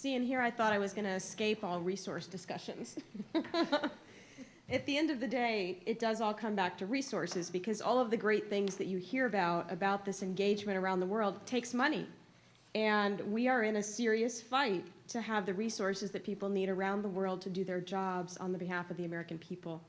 seeing here, I thought I was going to escape all resource discussions. At the end of the day, it does all come back to resources, because all of the great things that you hear about this engagement around the world takes money. And we are in a serious fight to have the resources that people need around the world to do their jobs on the behalf of the American people.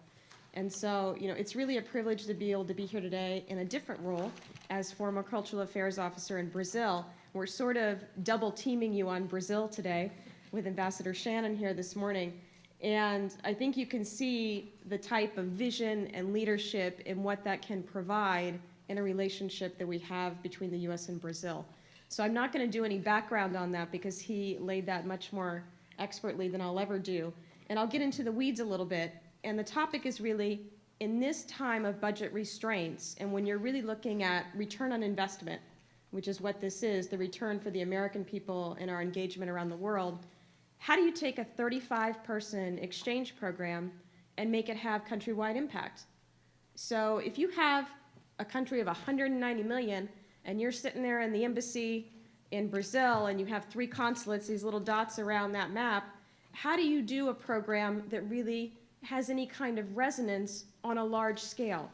And so, it's really a privilege to be able to be here today in a different role as former cultural affairs officer in Brazil. We're sort of double teaming you on Brazil today with Ambassador Shannon here this morning. And I think you can see the type of vision and leadership and what that can provide in a relationship that we have between the U.S. and Brazil. So I'm not going to do any background on that, because he laid that much more expertly than I'll ever do. And I'll get into the weeds a little bit. And the topic is really, in this time of budget restraints, and when you're really looking at return on investment, which is what this is, the return for the American people in our engagement around the world, how do you take a 35-person exchange program and make it have countrywide impact? So if you have a country of 190 million and you're sitting there in the embassy in Brazil and you have 3 consulates, these little dots around that map, how do you do a program that really has any kind of resonance on a large scale?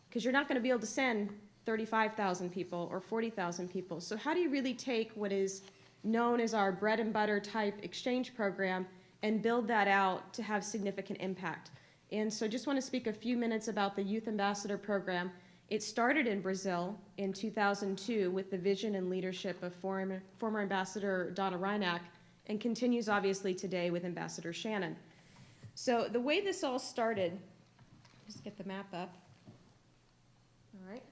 Because you're not going to be able to send 35,000 people or 40,000 people. So how do you really take what is known as our bread and butter type exchange program and build that out to have significant impact? And so I just want to speak a few minutes about the Youth Ambassador Program. It started in Brazil in 2002 with the vision and leadership of former Ambassador Donna Reinach, and continues obviously today with Ambassador Shannon. So the way this all started, just get the map up. All right.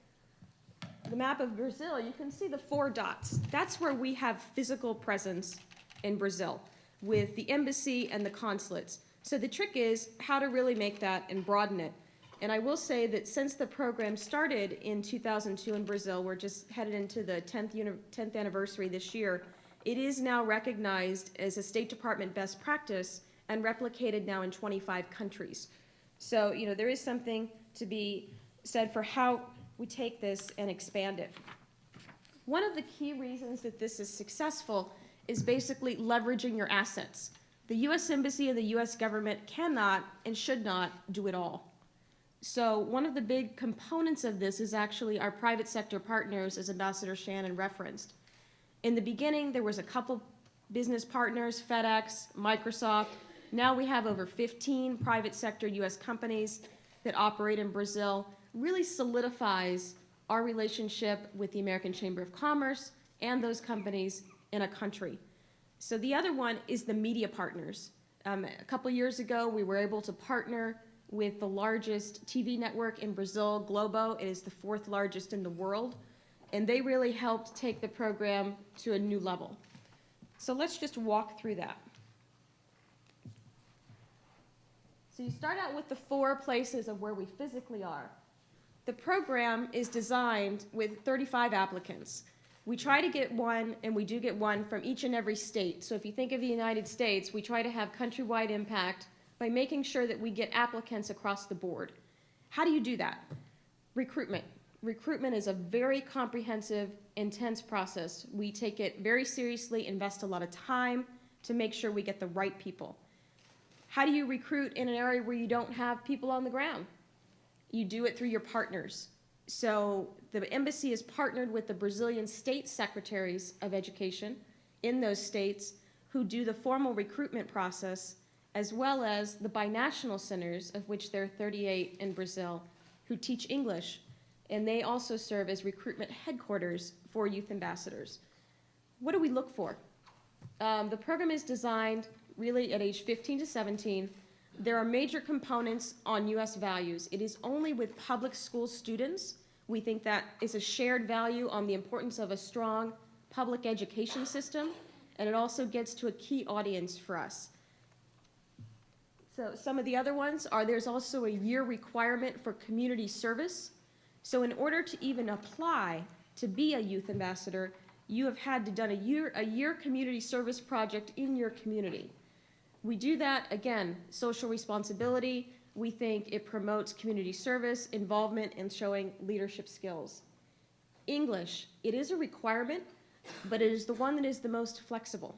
The map of Brazil, you can see the 4 dots. That's where we have physical presence in Brazil with the embassy and the consulates. So the trick is how to really make that and broaden it. And I will say that since the program started in 2002 in Brazil, we're just headed into the 10th anniversary this year, it is now recognized as a State Department best practice and replicated now in 25 countries. So, there is something to be said for how we take this and expand it. One of the key reasons that this is successful is basically leveraging your assets. The U.S. Embassy and the U.S. government cannot and should not do it all. So one of the big components of this is actually our private sector partners, as Ambassador Shannon referenced. In the beginning, there was a couple business partners, FedEx, Microsoft. Now we have over 15 private sector U.S. companies that operate in Brazil. Really solidifies our relationship with the American Chamber of Commerce and those companies in a country. So the other one is the media partners. A couple years ago, we were able to partner with the largest TV network in Brazil, Globo. It is the 4th largest in the world, and they really helped take the program to a new level. So let's just walk through that. So you start out with the 4 places of where we physically are. The program is designed with 35 applicants. We try to get one, and we do get one from each and every state. So if you think of the United States, we try to have countrywide impact by making sure that we get applicants across the board. How do you do that? Recruitment. Recruitment is a very comprehensive, intense process. We take it very seriously, invest a lot of time to make sure we get the right people. How do you recruit in an area where you don't have people on the ground? You do it through your partners. So the embassy is partnered with the Brazilian state secretaries of education in those states who do the formal recruitment process, as well as the binational centers, of which there are 38 in Brazil, who teach English. And they also serve as recruitment headquarters for youth ambassadors. What do we look for? The program is designed really at age 15 to 17. There are major components on U.S. values. It is only with public school students. We think that is a shared value on the importance of a strong public education system, and it also gets to a key audience for us. So some of the other ones are there's also a year requirement for community service. So in order to even apply to be a youth ambassador, you have had to done a year community service project in your community. We do that, again, social responsibility. We think it promotes community service, involvement, and showing leadership skills. English, it is a requirement, but it is the one that is the most flexible.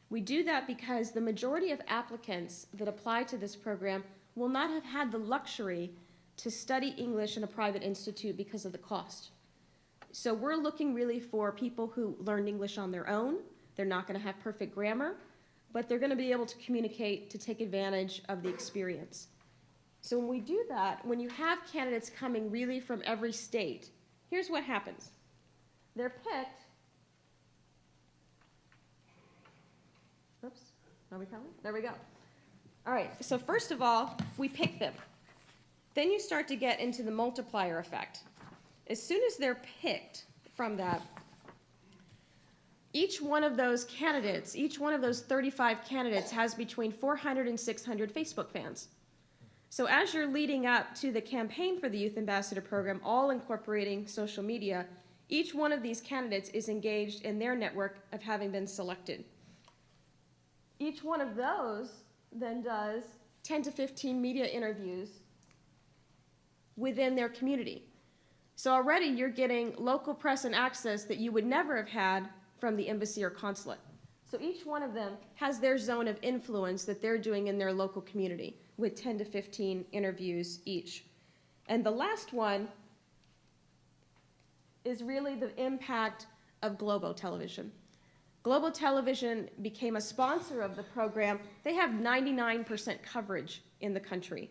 We do that because the majority of applicants that apply to this program will not have had the luxury to study English in a private institute because of the cost. So we're looking really for people who learned English on their own. They're not going to have perfect grammar, but they're going to be able to communicate to take advantage of the experience. So when we do that, when you have candidates coming really from every state, here's what happens. They're picked. Oops, are we coming? There we go. All right, so first of all, we pick them. Then you start to get into the multiplier effect. As soon as they're picked from that, each one of those candidates, each one of those 35 candidates has between 400 and 600 Facebook fans. So as you're leading up to the campaign for the Youth Ambassador Program, all incorporating social media, each one of these candidates is engaged in their network of having been selected. Each one of those then does 10 to 15 media interviews within their community. So already you're getting local press and access that you would never have had from the embassy or consulate. So each one of them has their zone of influence that they're doing in their local community with 10 to 15 interviews each. And the last one is really the impact of Globo Television. Globo Television became a sponsor of the program. They have 99% coverage in the country.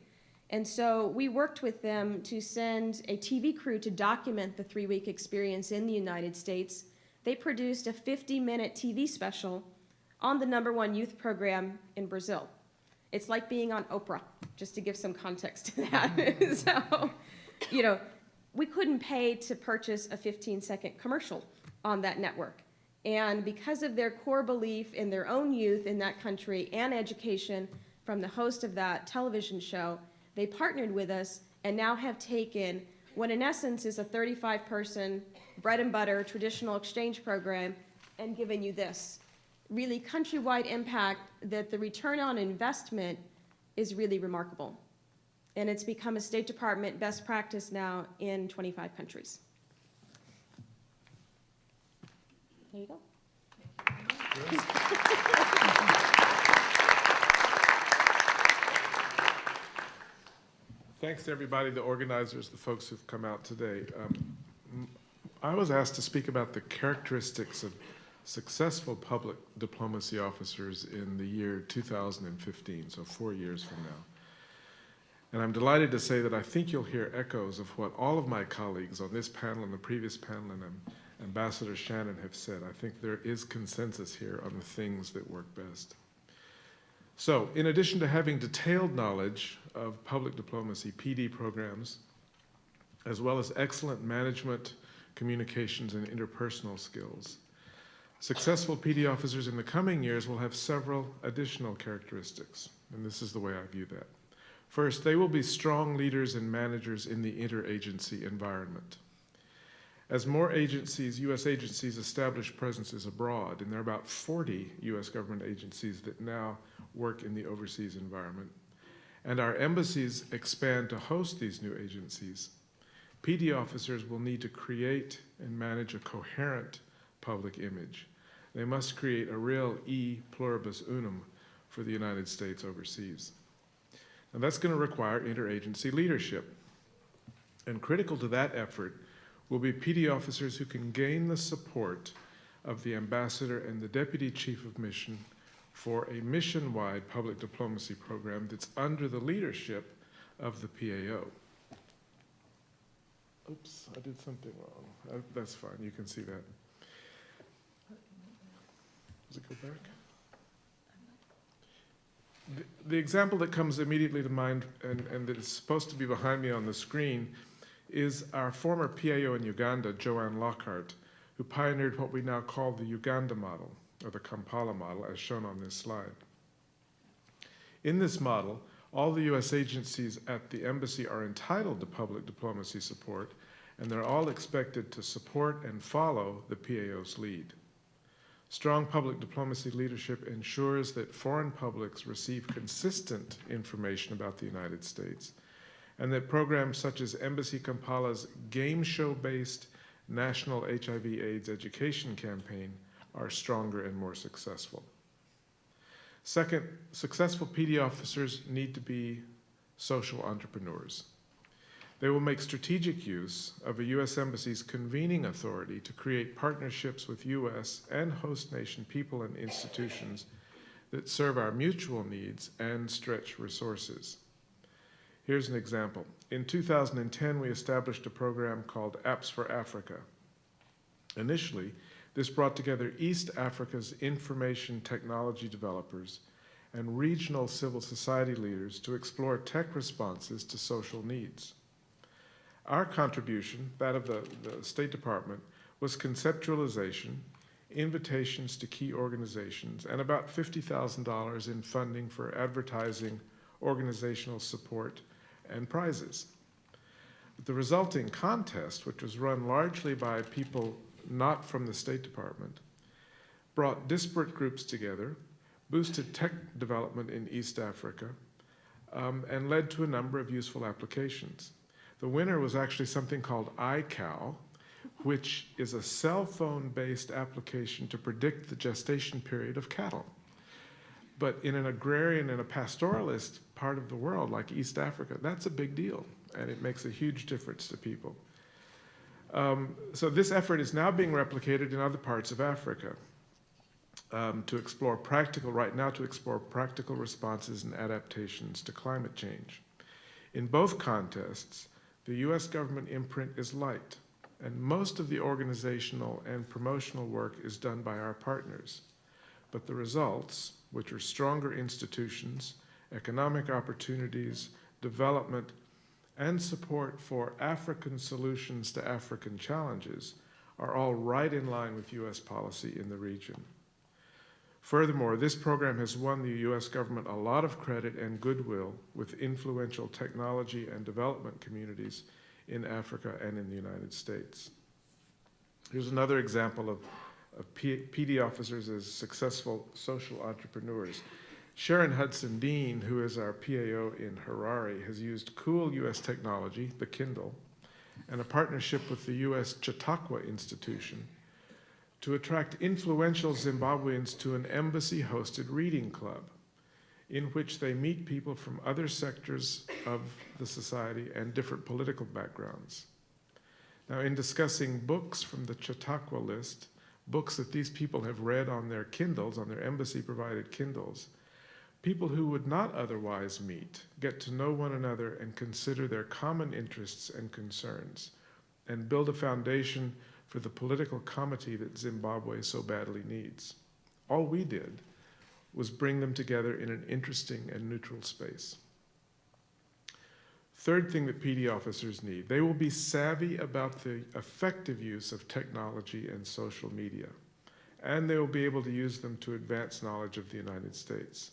And so we worked with them to send a TV crew to document the 3-week experience in the United States. They produced a 50-minute TV special on the #1 youth program in Brazil. It's like being on Oprah, just to give some context to that. So, you know, we couldn't pay to purchase a 15-second commercial on that network. And because of their core belief in their own youth in that country and education from the host of that television show, they partnered with us and now have taken what in essence is a 35-person bread and butter traditional exchange program and given you this really countrywide impact that the return on investment is really remarkable. And it's become a State Department best practice now in 25 countries. There you go. Thanks to everybody, the organizers, the folks who've come out today. I was asked to speak about the characteristics of successful public diplomacy officers in the year 2015, so 4 years from now. And I'm delighted to say that I think you'll hear echoes of what all of my colleagues on this panel and the previous panel and Ambassador Shannon have said. I think there is consensus here on the things that work best. So, in addition to having detailed knowledge of public diplomacy PD programs, as well as excellent management, communications, and interpersonal skills, successful PD officers in the coming years will have several additional characteristics, and this is the way I view that. First, they will be strong leaders and managers in the interagency environment. As more agencies, U.S. agencies, establish presences abroad, and there are about 40 U.S. government agencies that now work in the overseas environment, and our embassies expand to host these new agencies, PD officers will need to create and manage a coherent public image. They must create a real e pluribus unum for the United States overseas. And that's going to require interagency leadership. And critical to that effort will be PD officers who can gain the support of the ambassador and the deputy chief of mission for a mission-wide public diplomacy program that's under the leadership of the PAO. Oops, I did something wrong. That's fine, you can see that. Does it go back? The example that comes immediately to mind and that is supposed to be behind me on the screen is our former PAO in Uganda, Joanne Lockhart, who pioneered what we now call the Uganda model, or the Kampala model, as shown on this slide. In this model, all the U.S. agencies at the embassy are entitled to public diplomacy support, and they're all expected to support and follow the PAO's lead. Strong public diplomacy leadership ensures that foreign publics receive consistent information about the United States, and that programs such as Embassy Kampala's game show-based National HIV/AIDS Education Campaign are stronger and more successful. Second, successful PD officers need to be social entrepreneurs. They will make strategic use of a U.S. Embassy's convening authority to create partnerships with U.S. and host nation people and institutions that serve our mutual needs and stretch resources. Here's an example. In 2010, we established a program called Apps for Africa. Initially, this brought together East Africa's information technology developers and regional civil society leaders to explore tech responses to social needs. Our contribution, that of the State Department, was conceptualization, invitations to key organizations, and about $50,000 in funding for advertising, organizational support, and prizes. The resulting contest, which was run largely by people not from the State Department, brought disparate groups together, boosted tech development in East Africa, and led to a number of useful applications. The winner was actually something called iCow, which is a cell phone-based application to predict the gestation period of cattle. But in an agrarian and a pastoralist part of the world, like East Africa, that's a big deal, and it makes a huge difference to people. So this effort is now being replicated in other parts of Africa to explore practical responses and adaptations to climate change. In both contests, the U.S. government imprint is light, and most of the organizational and promotional work is done by our partners. But the results, which are stronger institutions, economic opportunities, development, and support for African solutions to African challenges, are all right in line with U.S. policy in the region. Furthermore, this program has won the U.S. government a lot of credit and goodwill with influential technology and development communities in Africa and in the United States. Here's another example of PD officers as successful social entrepreneurs. Sharon Hudson Dean, who is our PAO in Harare, has used cool U.S. technology, the Kindle, and a partnership with the U.S. Chautauqua Institution to attract influential Zimbabweans to an embassy-hosted reading club in which they meet people from other sectors of the society and different political backgrounds. Now, in discussing books from the Chautauqua list, books that these people have read on their Kindles, on their embassy-provided Kindles, people who would not otherwise meet get to know one another and consider their common interests and concerns, and build a foundation for the political comity that Zimbabwe so badly needs. All we did was bring them together in an interesting and neutral space. Third thing that PD officers need, they will be savvy about the effective use of technology and social media, and they will be able to use them to advance knowledge of the United States.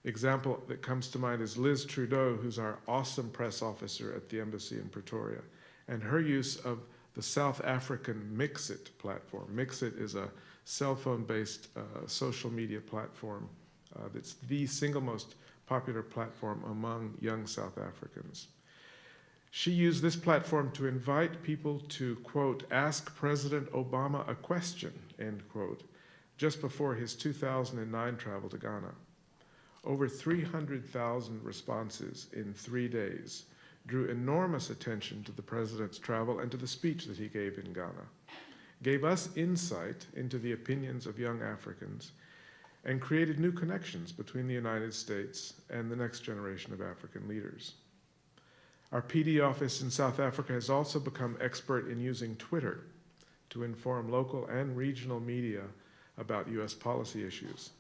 Example that comes to mind is Liz Trudeau, who's our awesome press officer at the embassy in Pretoria, and her use of the South African Mixit platform. Mixit is a cell phone-based social media platform that's the single most popular platform among young South Africans. She used this platform to invite people to, quote, ask President Obama a question, end quote, just before his 2009 travel to Ghana. Over 300,000 responses in 3 days drew enormous attention to the president's travel and to the speech that he gave in Ghana, gave us insight into the opinions of young Africans, and created new connections between the United States and the next generation of African leaders. Our PD office in South Africa has also become expert in using Twitter to inform local and regional media about U.S. policy issues.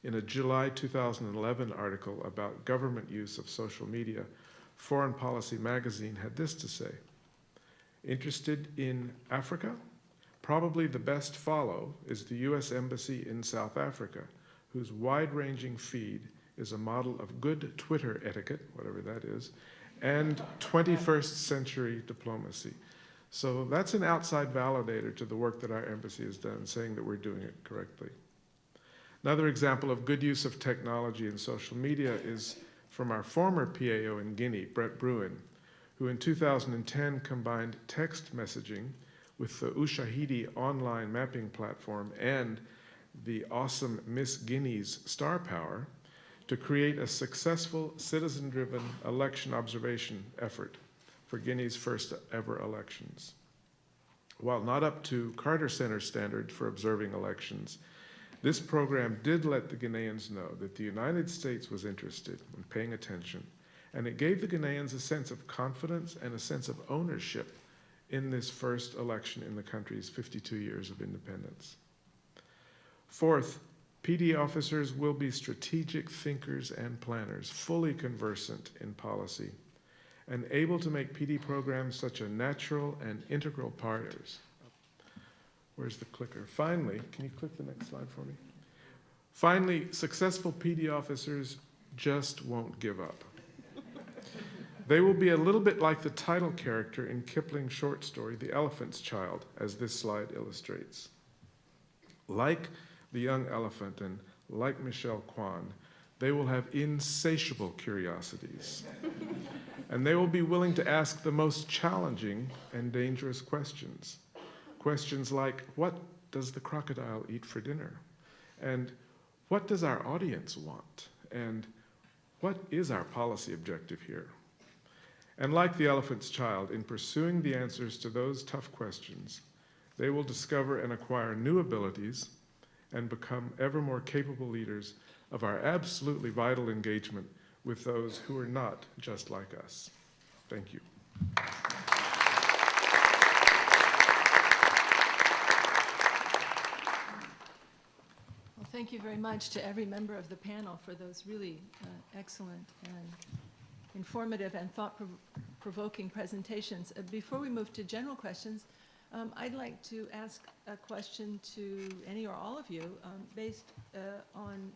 In a July 2011 article about government use of social media, Foreign Policy magazine had this to say: interested in Africa? Probably the best follow is the U.S. Embassy in South Africa, whose wide-ranging feed is a model of good Twitter etiquette, whatever that is, and 21st century diplomacy. So that's an outside validator to the work that our embassy has done, saying that we're doing it correctly. Another example of good use of technology and social media is from our former PAO in Guinea, Brett Bruin, who in 2010 combined text messaging with the Ushahidi online mapping platform and the awesome Miss Guinea's star power to create a successful citizen-driven election observation effort for Guinea's first ever elections. While not up to Carter Center standards for observing elections, this program did let the Guineans know that the United States was interested in paying attention, and it gave the Guineans a sense of confidence and a sense of ownership in this first election in the country's 52 years of independence. Fourth, PD officers will be strategic thinkers and planners, fully conversant in policy, and able to make PD programs such a natural and integral part. Where's the clicker? Finally, can you click the next slide for me? Finally, successful PD officers just won't give up. They will be a little bit like the title character in Kipling's short story, The Elephant's Child, as this slide illustrates. Like the young elephant and like Michelle Kwan, they will have insatiable curiosities. And they will be willing to ask the most challenging and dangerous questions. Questions like, what does the crocodile eat for dinner? And what does our audience want? And what is our policy objective here? And like the elephant's child, in pursuing the answers to those tough questions, they will discover and acquire new abilities and become ever more capable leaders of our absolutely vital engagement with those who are not just like us. Thank you. Well, thank you very much to every member of the panel for those really excellent and informative and thought-provoking presentations. Before we move to general questions, I'd like to ask a question to any or all of you based on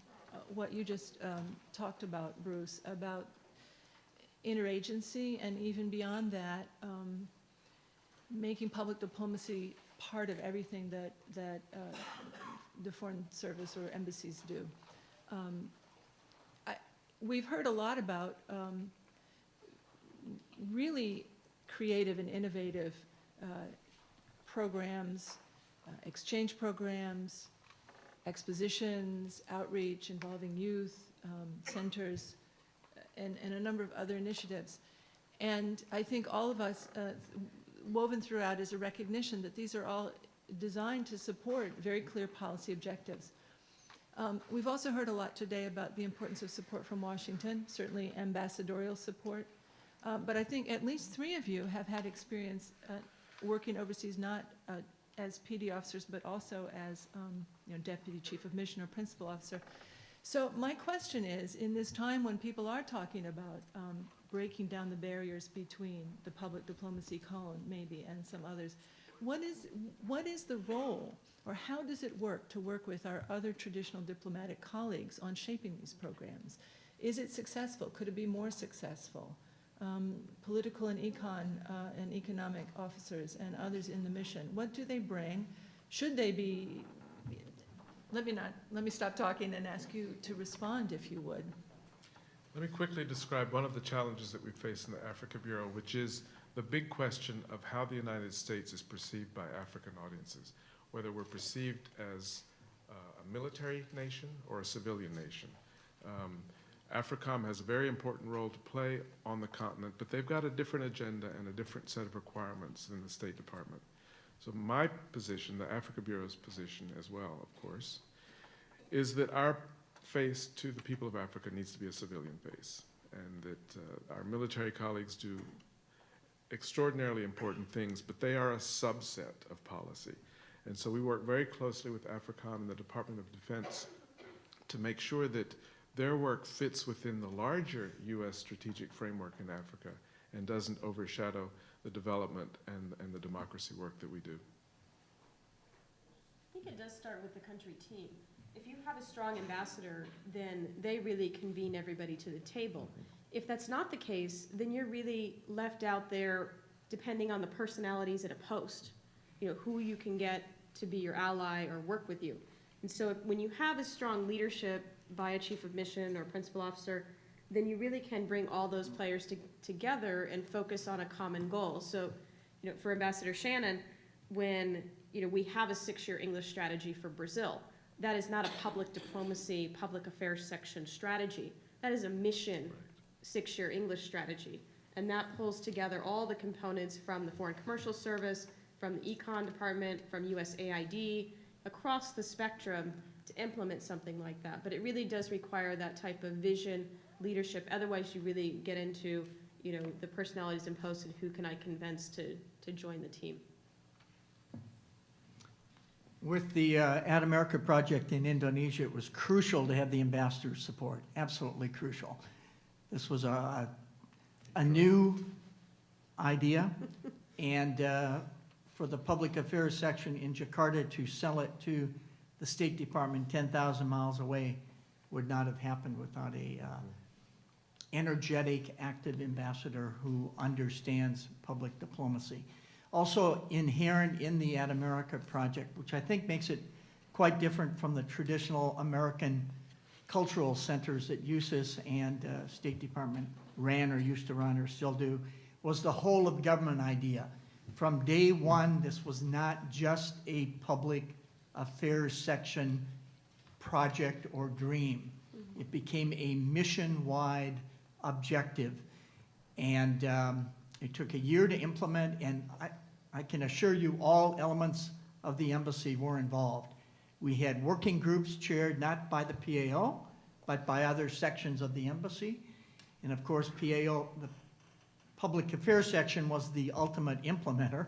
what you just talked about, Bruce, about interagency and even beyond that, making public diplomacy part of everything that the Foreign Service or embassies do. We've heard a lot about really creative and innovative programs, exchange programs, expositions, outreach involving youth, centers, and a number of other initiatives. And I think all of us, woven throughout is a recognition that these are all designed to support very clear policy objectives. We've also heard a lot today about the importance of support from Washington, certainly ambassadorial support. But I think at least 3 of you have had experience working overseas, not as PD officers, but also as deputy chief of mission or principal officer. So my question is, in this time when people are talking about breaking down the barriers between the public diplomacy cone, maybe, and some others, what is the role, or how does it work to work with our other traditional diplomatic colleagues on shaping these programs? Is it successful? Could it be more successful? Political and economic officers and others in the mission, what do they bring? Should they be, let me stop talking and ask you to respond, if you would. Let me quickly describe one of the challenges that we face in the Africa Bureau, which is the big question of how the United States is perceived by African audiences, whether we're perceived as a military nation or a civilian nation. AFRICOM has a very important role to play on the continent, but they've got a different agenda and a different set of requirements than the State Department. So my position, the Africa Bureau's position as well, of course, is that our face to the people of Africa needs to be a civilian face, and that our military colleagues do extraordinarily important things, but they are a subset of policy. And so we work very closely with AFRICOM and the Department of Defense to make sure that their work fits within the larger U.S. strategic framework in Africa and doesn't overshadow the development and the democracy work that we do. I think it does start with the country team. If you have a strong ambassador, then they really convene everybody to the table. If that's not the case, then you're really left out there depending on the personalities at a post, who you can get to be your ally or work with you. And so when you have a strong leadership by a chief of mission or principal officer, then you really can bring all those players together and focus on a common goal. So, for Ambassador Shannon, when we have a 6-year English strategy for Brazil, that is not a public diplomacy, public affairs section strategy. That is a mission 6-year English strategy. And that pulls together all the components from the Foreign Commercial Service, from the Econ Department, from USAID, across the spectrum to implement something like that. But it really does require that type of vision, leadership. Otherwise, you really get into, the personalities and posts and who can I convince to join the team. With the Add America project in Indonesia, it was crucial to have the ambassador's support, absolutely crucial. This was a new idea, and for the public affairs section in Jakarta to sell it to the State Department 10,000 miles away would not have happened without a energetic, active ambassador who understands public diplomacy. Also inherent in the Add America project, which I think makes it quite different from the traditional American cultural centers that USIS and State Department ran or used to run or still do, was the whole of government idea. From day one, this was not just a public affairs section project or dream. It became a mission-wide objective. And it took a year to implement, and I can assure you all elements of the embassy were involved. We had working groups chaired not by the PAO, but by other sections of the embassy. And of course, PAO, the public affairs section, was the ultimate implementer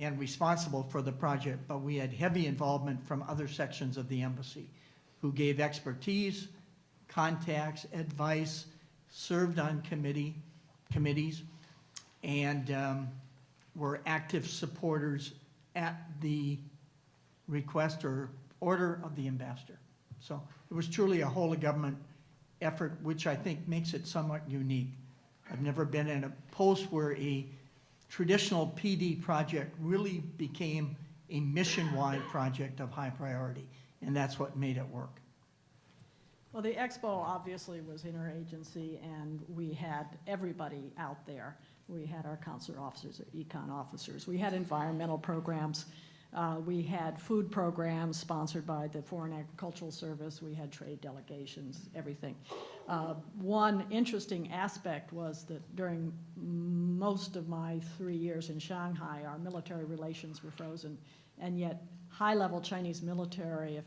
and responsible for the project, but we had heavy involvement from other sections of the embassy who gave expertise, contacts, advice, served on committees, and were active supporters at the request or order of the ambassador. So it was truly a whole of government effort, which I think makes it somewhat unique. I've never been in a post where a traditional PD project really became a mission-wide project of high priority, and that's what made it work. Well, the Expo obviously was interagency, and we had everybody out there. We had our consular officers, our econ officers. We had environmental programs. We had food programs sponsored by the Foreign Agricultural Service. We had trade delegations, everything. One interesting aspect was that during most of my 3 years in Shanghai, our military relations were frozen, and yet high-level Chinese military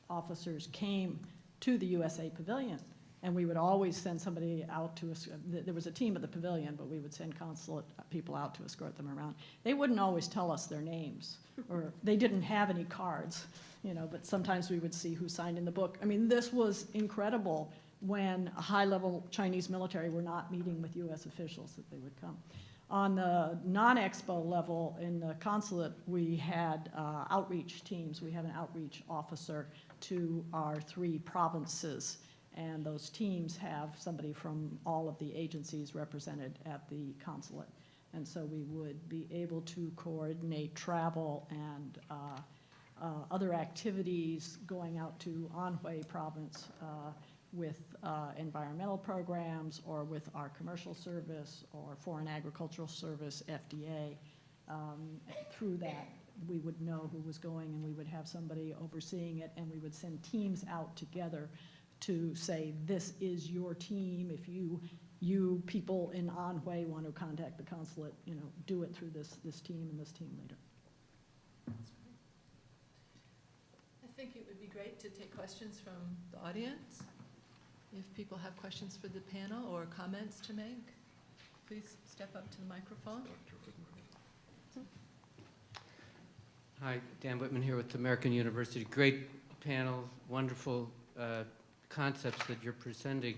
officers came to the USA Pavilion, and we would always send somebody out to us. There was a team at the pavilion, but we would send consulate people out to escort them around. They wouldn't always tell us their names, or they didn't have any cards, but sometimes we would see who signed in the book. I mean, this was incredible when a high-level Chinese military were not meeting with US officials, that they would come. On the non-Expo level in the consulate, we had outreach teams. We have an outreach officer to our 3 provinces, and those teams have somebody from all of the agencies represented at the consulate. And so we would be able to coordinate travel and other activities going out to Anhui province with environmental programs, or with our commercial service or foreign agricultural service, FDA. Through that, we would know who was going, and we would have somebody overseeing it, and we would send teams out together to say, this is your team. If you people in Anhui want to contact the consulate, do it through this team and this team leader. I think it would be great to take questions from the audience. If people have questions for the panel or comments to make, please step up to the microphone. Hi, Dan Whitman here with American University. Great panel, wonderful concepts that you're presenting.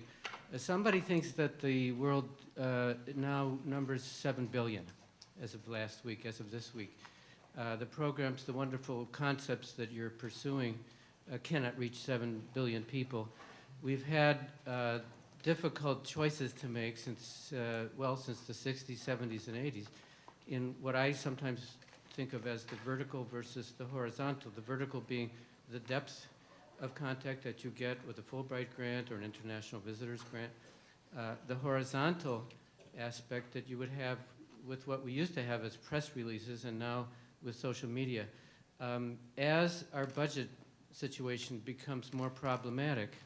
Somebody thinks that the world now numbers 7 billion as of last week, as of this week. The programs, the wonderful concepts that you're pursuing cannot reach 7 billion people. We've had difficult choices to make since the 60s, 70s, and 80s in what I sometimes think of as the vertical versus the horizontal. The vertical being the depth of contact that you get with a Fulbright grant or an international visitors grant. The horizontal aspect that you would have with what we used to have as press releases, and now with social media. As our budget situation becomes more problematic,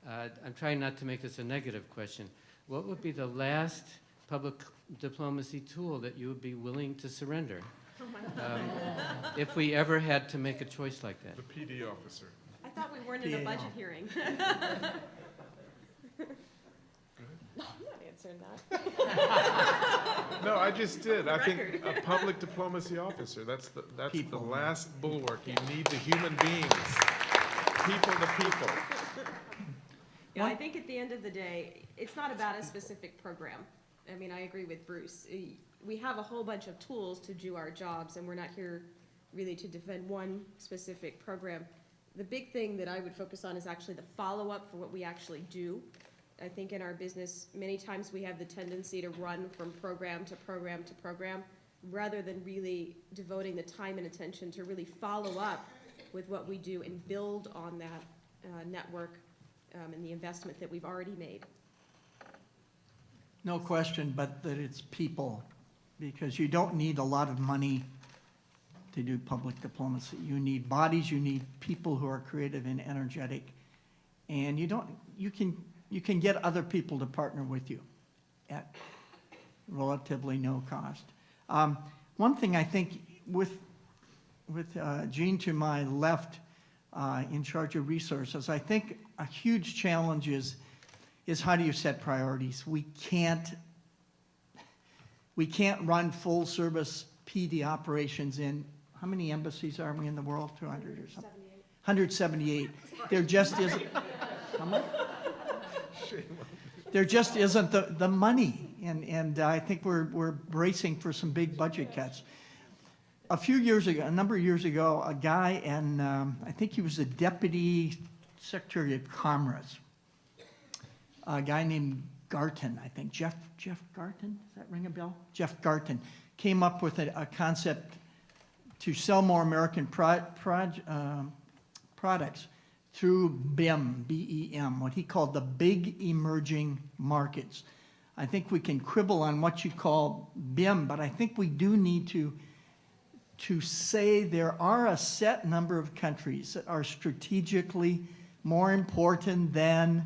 I'm trying not to make this a negative question. What would be the last public diplomacy tool that you would be willing to surrender if we ever had to make a choice like that? The PD officer. I thought we weren't in a PAO. budget hearing. No, I'm not answering that. No, I just did. I think Record. a public diplomacy officer, that's the People. last bulwark. You need the human beings, people to people. Yeah, I think at the end of the day, it's not about a specific program. I mean, I agree with Bruce. We have a whole bunch of tools to do our jobs, and we're not here really to defend one specific program. The big thing that I would focus on is actually the follow-up for what we actually do. I think in our business, many times we have the tendency to run from program to program to program, rather than really devoting the time and attention to really follow up with what we do and build on that network and the investment that we've already made. No question, but that it's people, because you don't need a lot of money to do public diplomacy. You need bodies, you need people who are creative and energetic, and you can get other people to partner with you at relatively no cost. One thing I think with Jean to my left in charge of resources, I think a huge challenge is how do you set priorities? We can't run full service PD operations in, how many embassies are we in the world? 200 or something? 178. There just isn't, how much? There just isn't the money, and I think we're bracing for some big budget cuts. A number of years ago, a guy, and I think he was the Deputy Secretary of Commerce, a guy named Garton, I think, Jeff Garton, does that ring a bell? Jeff Garton came up with a concept to sell more American products through BEM, B-E-M, what he called the big emerging markets. I think we can quibble on what you call BEM, but I think we do need to say there are a set number of countries that are strategically more important than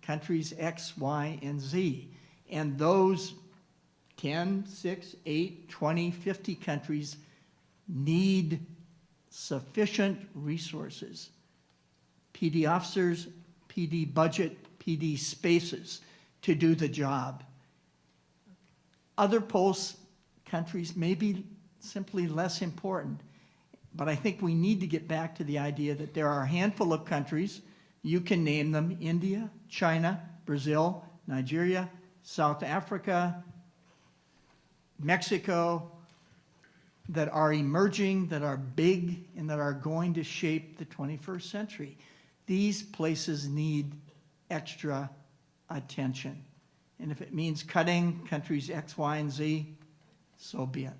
countries X, Y, and Z. And those 10, 6, 8, 20, 50 countries need sufficient resources. PD officers, PD budget, PD spaces to do the job. Other posts, countries may be simply less important, but I think we need to get back to the idea that there are a handful of countries, you can name them, India, China, Brazil, Nigeria, South Africa, Mexico, that are emerging, that are big, and that are going to shape the 21st century. These places need extra attention. And if it means cutting countries X, Y, and Z, so be it.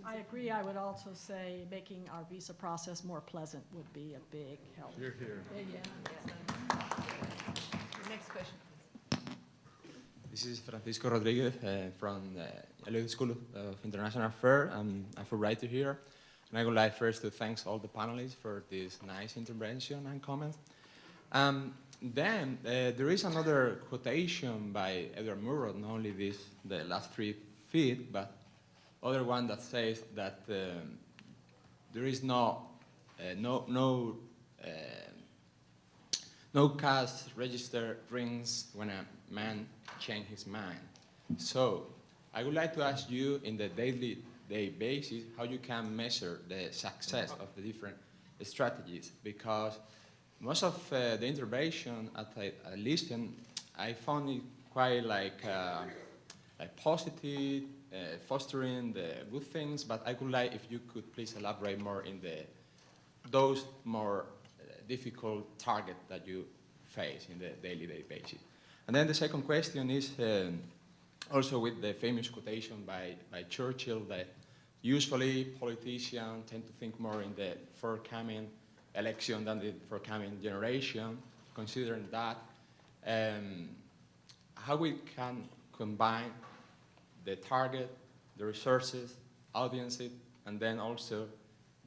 I agree. I would also say making our visa process more pleasant would be a big help. You're here. Next question. This is Francisco Rodriguez from the LA School of International Affairs. I'm a Fulbrighter here. And I would like first to thank all the panelists for this nice intervention and comments. Then there is another quotation by Edward Murrow, not only the last 3 feet, but other one that says that there is no cash register rings when a man changes his mind. So I would like to ask you in the day basis how you can measure the success of the different strategies, because most of the intervention at least I found it quite like positive, fostering the good things, but I would like if you could please elaborate more in those more difficult targets that you face in the daily basis. And then the second question is also with the famous quotation by Churchill that usually politicians tend to think more in the forthcoming election than the forthcoming generation. Considering that, how we can combine the target, the resources, audiences, and then also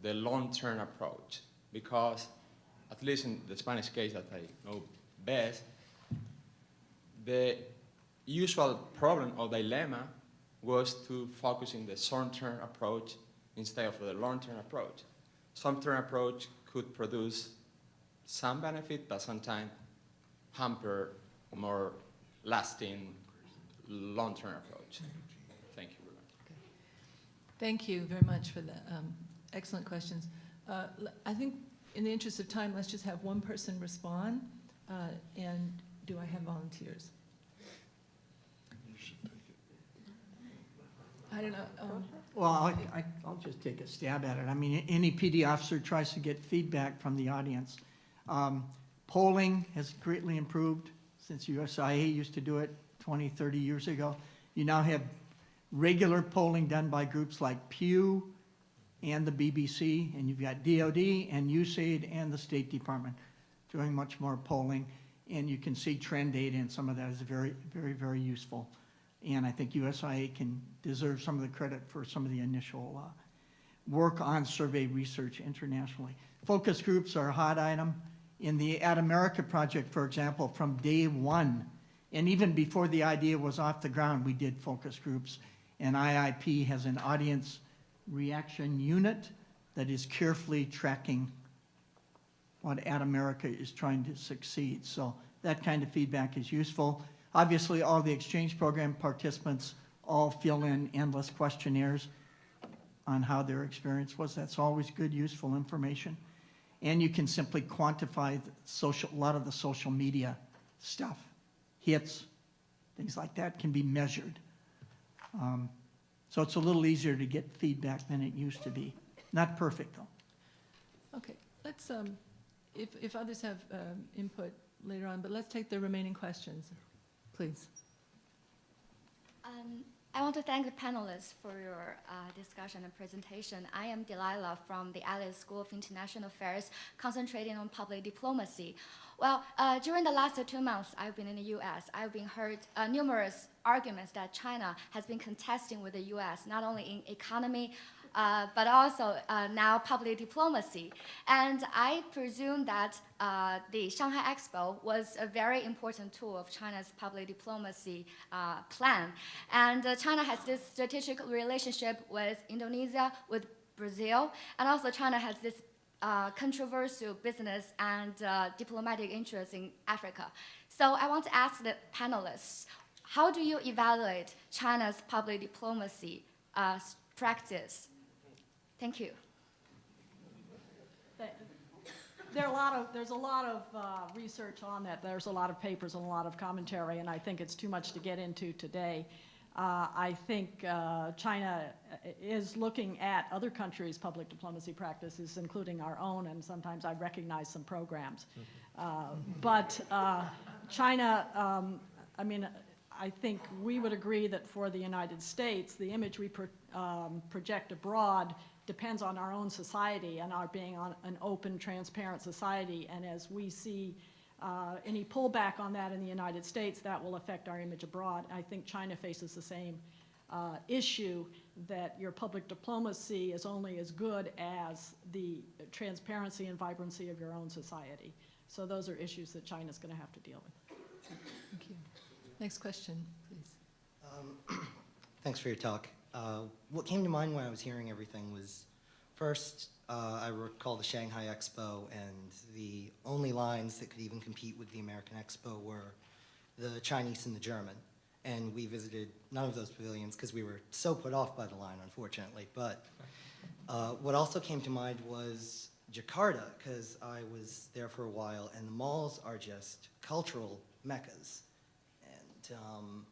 the long-term approach because, at least in the Spanish case that I know best, the usual problem or dilemma was to focus in the short-term approach instead of the long-term approach. Short-term approach could produce some benefit, but sometimes hamper more lasting long-term approach. Thank you very much. Thank you very much for the excellent questions. I think in the interest of time, let's just have one person respond. And do I have volunteers? I don't know. Well, I'll just take a stab at it. I mean, any PD officer tries to get feedback from the audience. Polling has greatly improved since USIA used to do it 20, 30 years ago. You now have regular polling done by groups like Pew and the BBC, and you've got DOD and USAID and the State Department doing much more polling, and you can see trend data, and some of that is very, very, very useful. And I think USIA can deserve some of the credit for some of the initial work on survey research internationally. Focus groups are a hot item. In the At America project, for example, from day one, and even before the idea was off the ground, we did focus groups. And IIP has an audience reaction unit that is carefully tracking what At America is trying to succeed. So that kind of feedback is useful. Obviously, all the exchange program participants all fill in endless questionnaires on how their experience was. That's always good, useful information. And you can simply quantify a lot of the social media stuff. Hits, things like that can be measured. So it's a little easier to get feedback than it used to be. Not perfect, though. Okay, let's, if others have input later on, but let's take the remaining questions, please. I want to thank the panelists for your discussion and presentation. I am Delilah from the Alice School of International Affairs, concentrating on public diplomacy. Well, during the last 2 months I've been in the US, I've been heard numerous arguments that China has been contesting with the US, not only in economy, but also now public diplomacy. And I presume that the Shanghai Expo was a very important tool of China's public diplomacy plan. And China has this strategic relationship with Indonesia, with Brazil, and also China has this controversial business and diplomatic interests in Africa. So I want to ask the panelists, how do you evaluate China's public diplomacy practice? Thank you. There's a lot of research on that. There's a lot of papers and a lot of commentary, and I think it's too much to get into today. I think China is looking at other countries' public diplomacy practices, including our own, and sometimes I recognize some programs. But China, I mean, I think we would agree that for the United States, the image we project abroad depends on our own society and our being on an open, transparent society. And as we see any pullback on that in the United States, that will affect our image abroad. I think China faces the same issue, that your public diplomacy is only as good as the transparency and vibrancy of your own society. So those are issues that China's going to have to deal with. Thank you. Next question, please. Thanks for your talk. What came to mind when I was hearing everything was, first, I recall the Shanghai Expo, and the only lines that could even compete with the American Expo were the Chinese and the German. And we visited none of those pavilions because we were so put off by the line, unfortunately. But what also came to mind was Jakarta, because I was there for a while, and the malls are just cultural meccas. And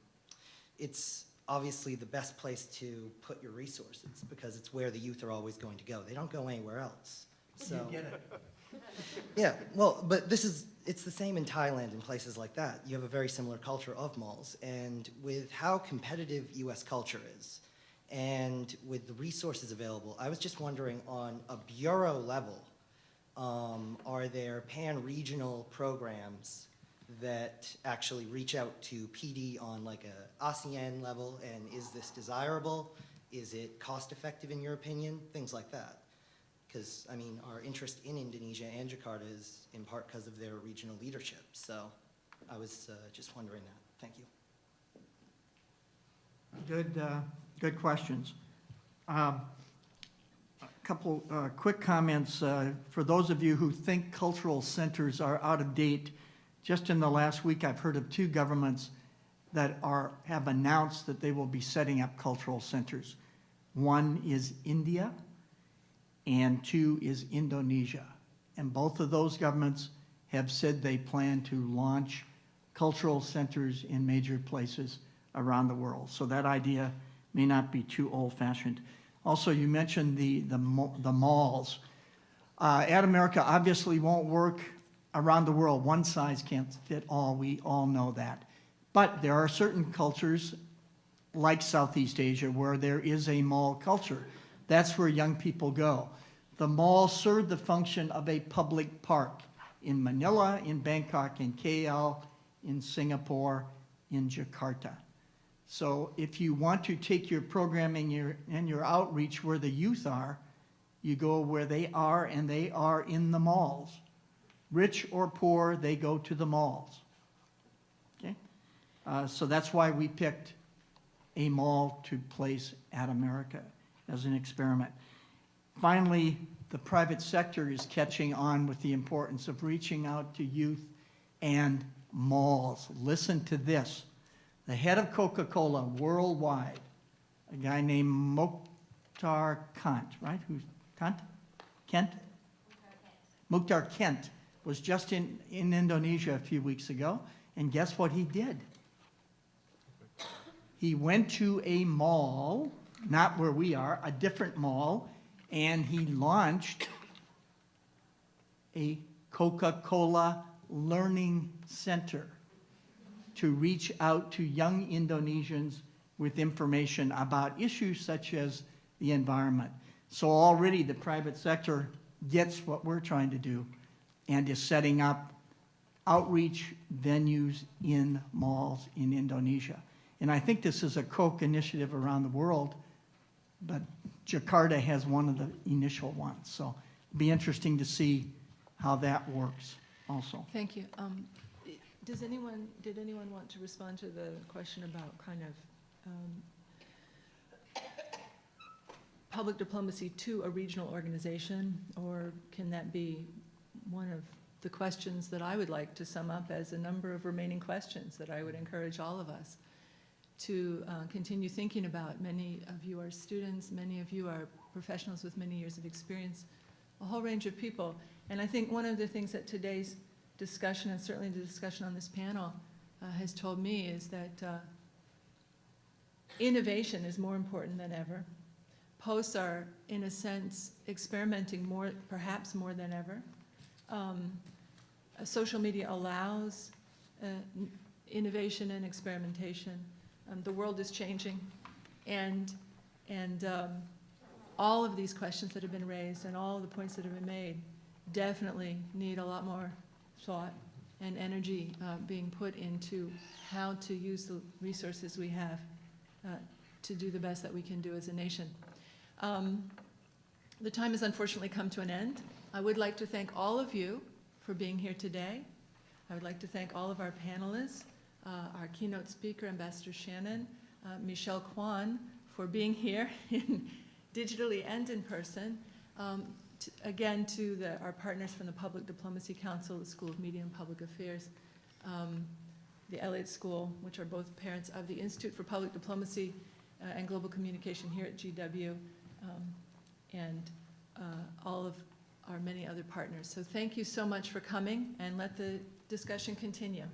it's obviously the best place to put your resources because it's where the youth are always going to go. They don't go anywhere else. So You get it. yeah, well, but it's the same in Thailand and places like that. You have a very similar culture of malls. And with how competitive US culture is and with the resources available, I was just wondering on a bureau level, are there pan-regional programs that actually reach out to PD on like a ASEAN level, and is this desirable? Is it cost effective in your opinion? Things like that. Because, I mean, our interest in Indonesia and Jakarta is in part because of their regional leadership. So I was just wondering that. Thank you. Good questions. A couple quick comments. For those of you who think cultural centers are out of date, just in the last week I've heard of 2 governments that have announced that they will be setting up cultural centers. One is India and 2 is Indonesia. And both of those governments have said they plan to launch cultural centers in major places around the world. So that idea may not be too old-fashioned. Also, you mentioned the malls. America obviously won't work around the world. One size can't fit all. We all know that. But there are certain cultures, like Southeast Asia, where there is a mall culture. That's where young people go. The malls serve the function of a public park in Manila, in Bangkok, in KL, in Singapore, in Jakarta. So if you want to take your programming and your outreach where the youth are, you go where they are, and they are in the malls. Rich or poor, they go to the malls. Okay? So that's why we picked a mall to place at America as an experiment. Finally, the private sector is catching on with the importance of reaching out to youth and malls. Listen to this. The head of Coca-Cola worldwide, a guy named Mukhtar Kant, right? Who's Kant? Kent? Mukhtar Kent was just in Indonesia a few weeks ago, and guess what he did? He went to a mall, not where we are, a different mall, and he launched a Coca-Cola Learning Center to reach out to young Indonesians with information about issues such as the environment. So already the private sector gets what we're trying to do and is setting up outreach venues in malls in Indonesia. And I think this is a Coke initiative around the world, but Jakarta has one of the initial ones. So it'll be interesting to see how that works also. Thank you. Did anyone want to respond to the question about kind of public diplomacy to a regional organization, or can that be one of the questions that I would like to sum up as a number of remaining questions that I would encourage all of us to continue thinking about? Many of you are students, many of you are professionals with many years of experience, a whole range of people. And I think one of the things that today's discussion, and certainly the discussion on this panel, has told me is that innovation is more important than ever. Posts are, in a sense, experimenting more, perhaps more than ever. Social media allows innovation and experimentation. The world is changing, and all of these questions that have been raised and all of the points that have been made definitely need a lot more thought and energy being put into how to use the resources we have to do the best that we can do as a nation. The time has unfortunately come to an end. I would like to thank all of you for being here today. I would like to thank all of our panelists, our keynote speaker, Ambassador Shannon, Michelle Kwan, for being here digitally and in person. Again, to our partners from the Public Diplomacy Council, the School of Media and Public Affairs, the Elliott School, which are both parents of the Institute for Public Diplomacy and Global Communication here at GW, and all of our many other partners. So thank you so much for coming, and let the discussion continue.